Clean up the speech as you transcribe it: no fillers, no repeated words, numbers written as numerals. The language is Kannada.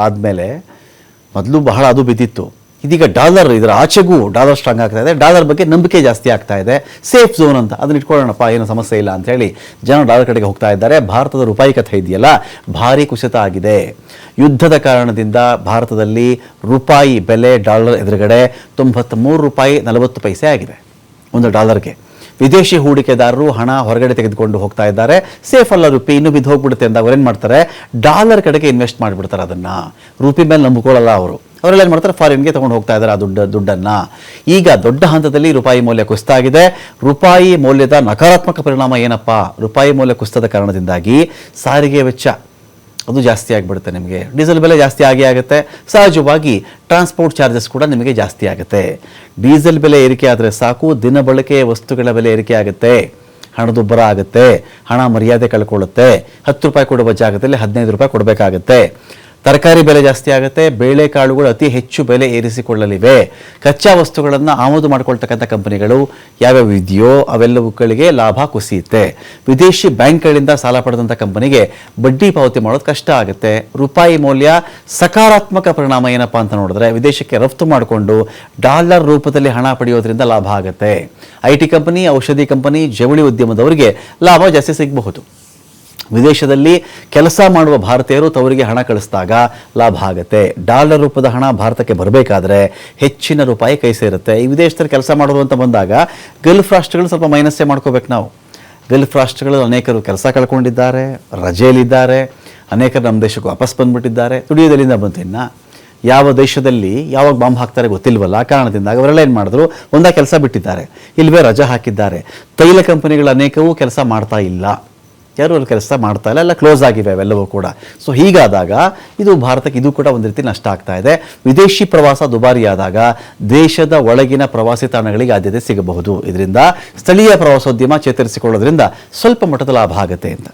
ಆದಮೇಲೆ ಮೊದಲು ಬಹಳ ಅದು ಬಿದ್ದಿತ್ತು. ಇದೀಗ ಡಾಲರ್ ಇದರ ಆಚೆಗೂ ಡಾಲರ್ ಸ್ಟ್ರಾಂಗ್ ಆಗ್ತಾ ಇದೆ. ಡಾಲರ್ ಬಗ್ಗೆ ನಂಬಿಕೆ ಜಾಸ್ತಿ ಆಗ್ತಾ ಇದೆ. ಸೇಫ್ ಝೋನ್ ಅಂತ ಅದನ್ನ ಇಟ್ಕೊಳ್ಳೋಣಪ್ಪ, ಏನು ಸಮಸ್ಯೆ ಇಲ್ಲ ಅಂತ ಹೇಳಿ ಜನ ಡಾಲರ್ ಕಡೆಗೆ ಹೋಗ್ತಾ ಇದ್ದಾರೆ. ಭಾರತದ ರೂಪಾಯಿ ಕಥೆ ಇದೆಯಲ್ಲ, ಭಾರಿ ಕುಸಿತ ಆಗಿದೆ. ಯುದ್ಧದ ಕಾರಣದಿಂದ ಭಾರತದಲ್ಲಿ ರೂಪಾಯಿ ಬೆಲೆ ಡಾಲರ್ ಎದುರುಗಡೆ 93 ರೂಪಾಯಿ 40 ಪೈಸೆ ಆಗಿದೆ ಒಂದು ಡಾಲರ್ಗೆ. ವಿದೇಶಿ ಹೂಡಿಕೆದಾರರು ಹಣ ಹೊರಗಡೆ ತೆಗೆದುಕೊಂಡು ಹೋಗ್ತಾ ಇದ್ದಾರೆ. ಸೇಫ್ ಅಲ್ಲ ರೂಪಿ, ಇನ್ನೂ ಬಿದ್ದು ಹೋಗ್ಬಿಡುತ್ತೆ ಅಂತ ಅವ್ರೇನು ಮಾಡ್ತಾರೆ, ಡಾಲರ್ ಕಡೆಗೆ ಇನ್ವೆಸ್ಟ್ ಮಾಡಿಬಿಡ್ತಾರೆ. ಅದನ್ನು ರೂಪಿ ಮೇಲೆ ನಂಬಿಕೊಳ್ಳಲ್ಲ ಅವರೆಲ್ಲ ಏನು ಮಾಡ್ತಾರೆ, ಫಾರಿನ್ಗೆ ತೊಗೊಂಡು ಹೋಗ್ತಾ ಇದ್ದಾರೆ ಆ ದುಡ್ಡನ್ನು. ಈಗ ದೊಡ್ಡ ಹಂತದಲ್ಲಿ ರೂಪಾಯಿ ಮೌಲ್ಯ ಕುಸಿತ ಆಗಿದೆ. ರೂಪಾಯಿ ಮೌಲ್ಯದ ನಕಾರಾತ್ಮಕ ಪರಿಣಾಮ ಏನಪ್ಪ, ರೂಪಾಯಿ ಮೌಲ್ಯ ಕುಸಿತದ ಕಾರಣದಿಂದಾಗಿ ಸಾರಿಗೆ ವೆಚ್ಚ ಅದು ಜಾಸ್ತಿ ಆಗಿಬಿಡುತ್ತೆ. ನಿಮಗೆ ಡೀಸೆಲ್ ಬೆಲೆ ಜಾಸ್ತಿ ಆಗುತ್ತೆ. ಸಹಜವಾಗಿ ಟ್ರಾನ್ಸ್ಪೋರ್ಟ್ ಚಾರ್ಜಸ್ ಕೂಡ ನಿಮಗೆ ಜಾಸ್ತಿ ಆಗುತ್ತೆ. ಡೀಸೆಲ್ ಬೆಲೆ ಏರಿಕೆ ಆದರೆ ಸಾಕು, ದಿನಬಳಕೆಯ ವಸ್ತುಗಳ ಬೆಲೆ ಏರಿಕೆ ಆಗುತ್ತೆ, ಹಣದುಬ್ಬರ ಆಗುತ್ತೆ, ಹಣ ಮರ್ಯಾದೆ ಕಳ್ಕೊಳ್ಳುತ್ತೆ. 10 ರೂಪಾಯಿ ಕೊಡುವ ಜಾಗದಲ್ಲಿ 15 ರೂಪಾಯಿ ಕೊಡಬೇಕಾಗತ್ತೆ. ತರಕಾರಿ ಬೆಲೆ ಜಾಸ್ತಿ ಆಗುತ್ತೆ. ಬೇಳೆಕಾಳುಗಳು ಅತಿ ಹೆಚ್ಚು ಬೆಲೆ ಏರಿಸಿಕೊಳ್ಳಲಿವೆ. ಕಚ್ಚಾ ವಸ್ತುಗಳನ್ನು ಆಮದು ಮಾಡಿಕೊಳ್ತಕ್ಕಂಥ ಕಂಪನಿಗಳು ಯಾವ್ಯಾವ ಇದೆಯೋ ಅವೆಲ್ಲವುಗಳಿಗೆ ಲಾಭ ಕುಸಿಯುತ್ತೆ. ವಿದೇಶಿ ಬ್ಯಾಂಕ್ಗಳಿಂದ ಸಾಲ ಪಡೆದಂಥ ಕಂಪನಿಗೆ ಬಡ್ಡಿ ಪಾವತಿ ಮಾಡೋದು ಕಷ್ಟ ಆಗುತ್ತೆ. ರೂಪಾಯಿ ಮೌಲ್ಯ ಸಕಾರಾತ್ಮಕ ಪರಿಣಾಮ ಏನಪ್ಪ ಅಂತ ನೋಡಿದ್ರೆ, ವಿದೇಶಕ್ಕೆ ರಫ್ತು ಮಾಡಿಕೊಂಡು ಡಾಲರ್ ರೂಪದಲ್ಲಿ ಹಣ ಪಡೆಯೋದ್ರಿಂದ ಲಾಭ ಆಗುತ್ತೆ. IT ಕಂಪನಿ, ಔಷಧಿ ಕಂಪನಿ, ಜವಳಿ ಉದ್ಯಮದವರಿಗೆ ಲಾಭ ಜಾಸ್ತಿ ಸಿಗಬಹುದು. ವಿದೇಶದಲ್ಲಿ ಕೆಲಸ ಮಾಡುವ ಭಾರತೀಯರು ತವರಿಗೆ ಹಣ ಕಳಿಸಿದಾಗ ಲಾಭ ಆಗುತ್ತೆ. ಡಾಲರ್ ರೂಪದ ಹಣ ಭಾರತಕ್ಕೆ ಬರಬೇಕಾದ್ರೆ ಹೆಚ್ಚಿನ ರೂಪಾಯಿ ಕೈ ಸೇರುತ್ತೆ. ಈ ವಿದೇಶದಲ್ಲಿ ಕೆಲಸ ಮಾಡೋದು ಅಂತ ಬಂದಾಗ ಗಲ್ಫ್ ರಾಷ್ಟ್ರಗಳು ಸ್ವಲ್ಪ ಮೈನಸ್ಸೇ ಮಾಡ್ಕೋಬೇಕು ನಾವು. ಗಲ್ಫ್ ರಾಷ್ಟ್ರಗಳು ಅನೇಕರು ಕೆಲಸ ಕಳ್ಕೊಂಡಿದ್ದಾರೆ, ರಜೆಯಲ್ಲಿದ್ದಾರೆ, ಅನೇಕರು ನಮ್ಮ ದೇಶಕ್ಕೆ ವಾಪಸ್ ಬಂದುಬಿಟ್ಟಿದ್ದಾರೆ. ದುಡಿಯೋದರಿಂದ ಬಂತು. ಇನ್ನು ಯಾವ ದೇಶದಲ್ಲಿ ಯಾವಾಗ ಬಾಂಬ್ ಹಾಕ್ತಾರೆ ಗೊತ್ತಿಲ್ವಲ್ಲ, ಆ ಕಾರಣದಿಂದಾಗ ಅವರೆಲ್ಲ ಏನು ಮಾಡಿದ್ರು, ಒಂದೇ ಕೆಲಸ ಬಿಟ್ಟಿದ್ದಾರೆ, ಇಲ್ವೇ ರಜೆ ಹಾಕಿದ್ದಾರೆ. ತೈಲ ಕಂಪನಿಗಳು ಅನೇಕವೂ ಕೆಲಸ ಮಾಡ್ತಾ ಇಲ್ಲ, ಯಾರು ಅಲ್ಲಿ ಕೆಲಸ ಮಾಡ್ತಾ ಇಲ್ಲ, ಎಲ್ಲ ಕ್ಲೋಸ್ ಆಗಿವೆ ಅವೆಲ್ಲವೂ ಕೂಡ. ಸೊ ಹೀಗಾದಾಗ ಇದು ಭಾರತಕ್ಕೆ ಇದು ಕೂಡ ಒಂದು ರೀತಿ ನಷ್ಟ ಆಗ್ತಾ ಇದೆ. ವಿದೇಶಿ ಪ್ರವಾಸ ದುಬಾರಿಯಾದಾಗ ದೇಶದ ಒಳಗಿನ ಪ್ರವಾಸಿ ತಾಣಗಳಿಗೆ ಆದ್ಯತೆ ಸಿಗಬಹುದು. ಇದರಿಂದ ಸ್ಥಳೀಯ ಪ್ರವಾಸೋದ್ಯಮ ಚೇತರಿಸಿಕೊಳ್ಳೋದ್ರಿಂದ ಸ್ವಲ್ಪ ಮಟ್ಟದ ಲಾಭ ಆಗುತ್ತೆ ಅಂತ.